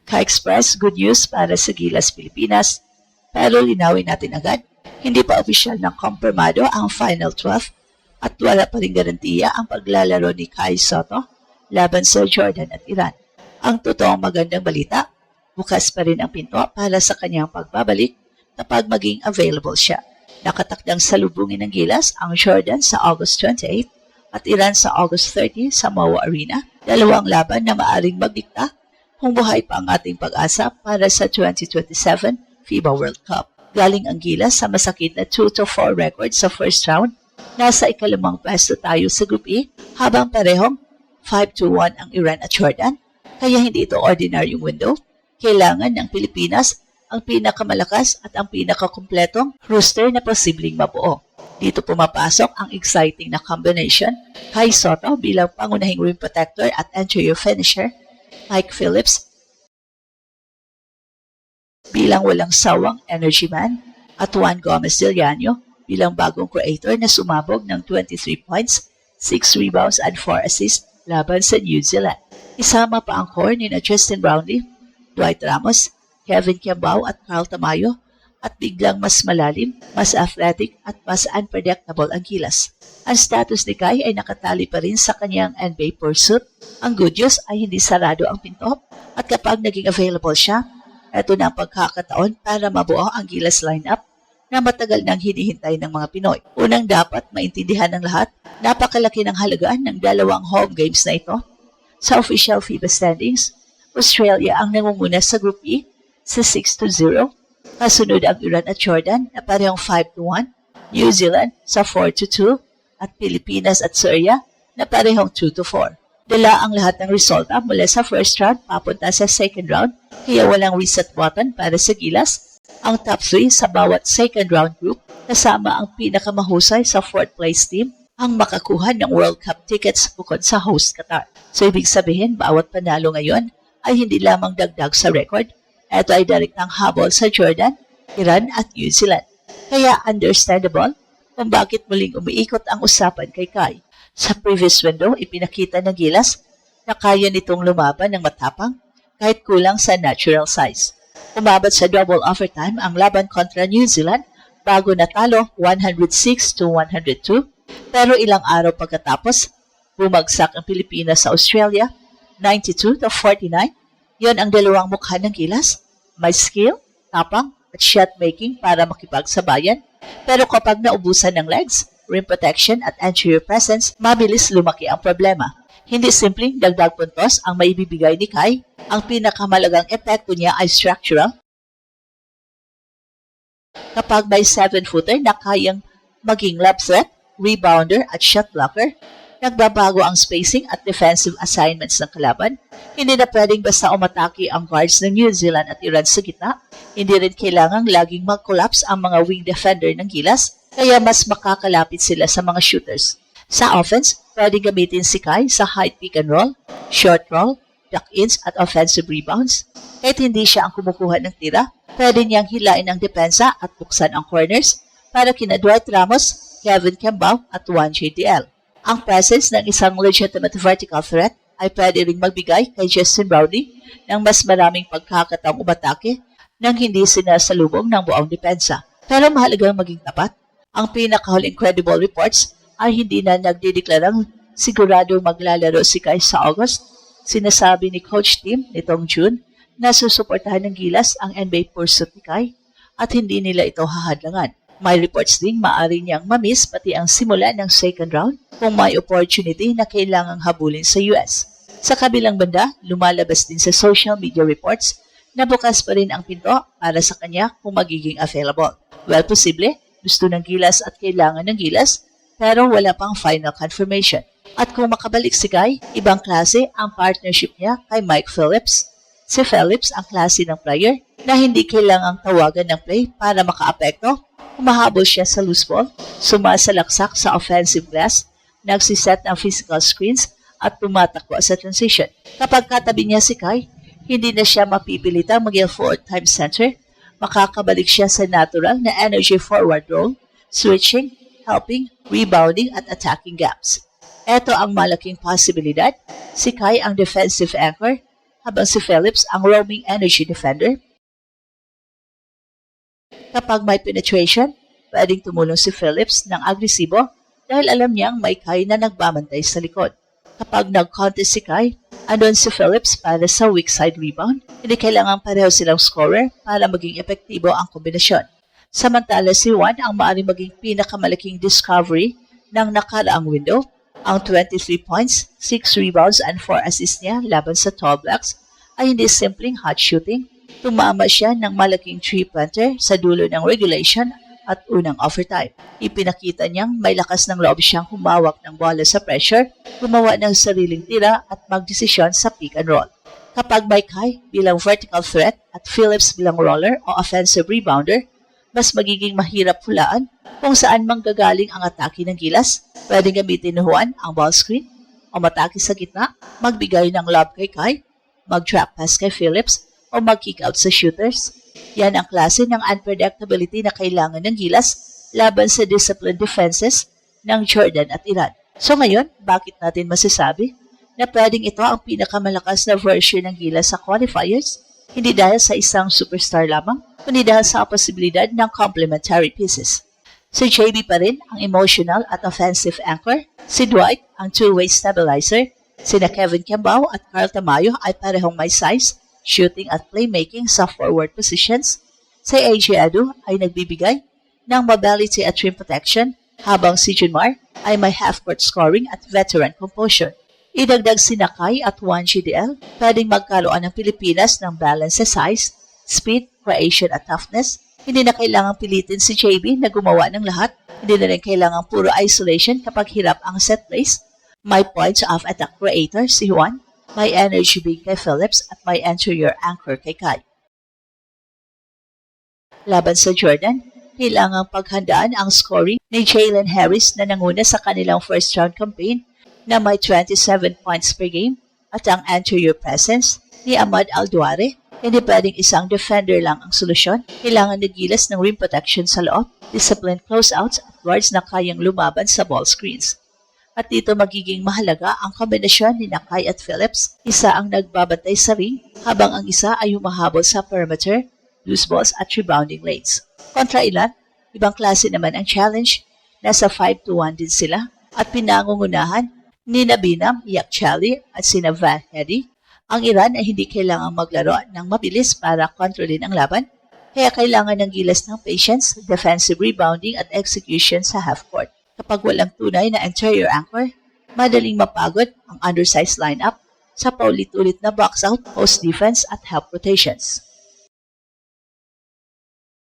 Ka-Express, good news para sa Gilas, Pilipinas. Pero linawin natin agad, hindi pa opisyal ng kumpirmado ang Final 12 at wala pa rin garantiya ang paglalaro ni Kai Sotto laban sa Jordan at Iran. Ang totoong magandang balita, bukas pa rin ang pinto para sa kanyang pagbabalik kapag maging available siya. Nakatakdang salubungin ng Gilas ang Jordan sa August 28 at Iran sa August 30 sa MOA Arena. Dalawang laban na maaring magdikta kung buhay pa ang ating pag-asa para sa 2027 FIBA World Cup. Galing ang Gilas sa masakit na 2-4 record sa first round. Nasa ikalimang pwesto tayo sa Group E habang parehong 5-1 ang Iran at Jordan. Kaya hindi ito ordinaryong window. Kailangan ng Pilipinas ang pinakamalakas at ang pinakakumpletong roster na posibleng mabuo. Dito pumapasok ang exciting na combination Kai Sotto bilang pangunahing rim protector at interior finisher, Mike Phillips bilang walang sawang energy man, at Juan Gomez Del Llano bilang bagong creator na sumabog ng 23 points, 6 rebounds at 4 assists laban sa New Zealand. Isama pa ang core ni Justin Brownlee, Dwight Ramos, Kevin Kiambao at Carl Tamayo, at biglang mas malalim, mas athletic at mas unpredictable ang Gilas. Ang status ni Kai ay nakatali pa rin sa kanyang NBA pursuit. Ang good news ay hindi sarado ang pinto at kapag naging available siya, ito na ang pagkakataon para mabuo ang Gilas lineup na matagal nang hinihintay ng mga Pinoy. Unang dapat maintindihan ng lahat, napakalaki ng halagaan ng dalawang home games na ito. Sa official FIBA standings, Australia ang nangunguna sa Group E sa 6-0. Kasunod ang Iran at Jordan na parehong 5-1, New Zealand sa 4-2, at Pilipinas at Syria na parehong 2-4. Dala ang lahat ng resulta mula sa first round papunta sa second round, kaya walang reset button para sa Gilas. Ang top 3 sa bawat second round group kasama ang pinakamahusay sa fourth place team ang makakuha ng World Cup tickets bukod sa host Qatar. So ibig sabihin, bawat panalo ngayon ay hindi lamang dagdag sa record. Ito ay direktang habol sa Jordan, Iran at New Zealand. Kaya understandable kung bakit muling umiikot ang usapan kay Kai. Sa previous window, ipinakita ng Gilas na kaya nitong lumaban ng matapang kahit kulang sa natural size. Umabot sa double overtime ang laban kontra New Zealand bago natalo 106-102. Pero ilang araw pagkatapos, bumagsak ang Pilipinas sa Australia 92-49. Yon ang dalawang mukha ng Gilas. May skill, tapang at shot making para makipagsabayan. Pero kapag naubusan ng legs, rim protection at anterior presence, mabilis lumaki ang problema. Hindi simpleng dagdag puntos ang maibibigay ni Kai. Ang pinakamalagang epekto niya ay structural. Kapag may 7-footer na kayang maging lob threat, rebounder at shot blocker, nagbabago ang spacing at defensive assignments ng kalaban. Hindi na pwedeng basta umatake ang guards ng New Zealand at Iran sa gitna. Hindi rin kailangang laging mag-collapse ang mga wing defender ng Gilas, kaya mas makakalapit sila sa mga shooters. Sa offense, pwedeng gamitin si Kai sa high pick and roll, short roll, duck-ins at offensive rebounds. Kahit hindi siya ang kumukuha ng tira, pwede niyang hilain ang depensa at buksan ang corners para kina Dwight Ramos, Kevin Kiambao at Juan JDL. Ang presence ng isang legitimate vertical threat ay pwede ring magbigay kay Justin Brownlee ng mas maraming pagkakataong umatake nang hindi sinasalubong ng buong depensa. Pero mahalagang maging tapat. Ang pinakahuling credible reports ay hindi na nagdideklarang sigurado maglalaro si Kai sa August. Sinasabi ni Coach Tim nitong June na susuportahan ng Gilas ang NBA pursuit ni Kai at hindi nila ito hahadlangan. May reports din maaari niyang mamiss pati ang simula ng second round kung may opportunity na kailangang habulin sa US. Sa kabilang banda, lumalabas din sa social media reports na bukas pa rin ang pinto para sa kanya kung magiging available. Well, posible, gusto ng Gilas at kailangan ng Gilas, pero wala pang final confirmation. At kung makabalik si Kai, ibang klase ang partnership niya kay Mike Phillips. Si Phillips ang klase ng player na hindi kailangang tawagan ng play para makaapekto. Humahabol siya sa loose ball, sumasalaksak sa offensive glass, nagsiset ng physical screens at tumatakbo sa transition. Kapag katabi niya si Kai, hindi na siya mapipilitang maging full-time center. Makakabalik siya sa natural na energy forward role, switching, helping, rebounding at attacking gaps. Ito ang malaking posibilidad. Si Kai ang defensive anchor, habang si Phillips ang roaming energy defender. Kapag may penetration, pwedeng tumulong si Phillips ng agresibo dahil alam niyang may Kai na nagbabantay sa likod. Kapag nag-contest si Kai, andun si Phillips para sa weak side rebound. Hindi kailangan pareho silang scorer para maging epektibo ang kombinasyon. Samantala si Juan ang maaaring maging pinakamalaking discovery ng nakaraang window. Ang 23 points, 6 rebounds and 4 assists niya laban sa Tall Blacks ay hindi simpleng hot shooting. Tumama siya ng malaking three-pointer sa dulo ng regulation at unang overtime. Ipinakita niyang may lakas ng loob siyang humawak ng bola sa pressure, gumawa ng sariling tira at magdesisyon sa pick and roll. Kapag may Kai bilang vertical threat at Phillips bilang roller o offensive rebounder, mas magiging mahirap hulaan kung saan manggagaling ang atake ng gilas. Pwedeng gamitin ni Juan ang ball screen o matake sa gitna, magbigay ng lob kay Kai, mag-trap pass kay Phillips o mag-kick out sa shooters. Yan ang klase ng unpredictability na kailangan ng gilas laban sa disciplined defenses ng Jordan at Iran. So ngayon, bakit natin masasabi na pwedeng ito ang pinakamalakas na version ng gilas sa qualifiers? Hindi dahil sa isang superstar lamang, kundi dahil sa posibilidad ng complementary pieces. Si JB pa rin ang emotional at offensive anchor, si Dwight ang two-way stabilizer, sina Kevin Kembao at Carl Tamayo ay parehong may size, shooting at playmaking sa forward positions. Si AJ Adu ay nagbibigay ng mobility at rim protection, habang si Junmar ay may half-court scoring at veteran composure. Idagdag si Kai at Juan GDL, pwedeng magkaroon ng Pilipinas ng balance sa size, speed, creation at toughness. Hindi na kailangang pilitin si JB na gumawa ng lahat. Hindi na rin kailangang puro isolation kapag hirap ang set plays. May points of attack creator si Juan, may energy big kay Phillips at may interior anchor kay Kai. Laban sa Jordan, kailangang paghandaan ang scoring ni Jalen Harris na nanguna sa kanilang first round campaign na may 27 points per game at ang anterior presence ni Ahmad Alduare. Hindi pwedeng isang defender lang ang solusyon. Kailangan nagilas ng rim protection sa loob, disciplined closeouts at guards na kayang lumaban sa ball screens. At dito magiging mahalaga ang kombinasyon ni Kai at Phillips. Isa ang nagbabantay sa ring habang ang isa ay humahabol sa perimeter, loose balls at rebounding lanes. Kontra Iran, ibang klase naman ang challenge. Nasa 5-1 din sila at pinangungunahan ni Nabinam Yakchali at sina Van Hedy. Ang Iran ay hindi kailangang maglaro ng mabilis para kontrolin ang laban, kaya kailangan ng gilas ng patience, defensive rebounding at execution sa half-court. Kapag walang tunay na interior anchor, madaling mapagod ang undersized lineup sa paulit-ulit na box-out, post defense at help rotations.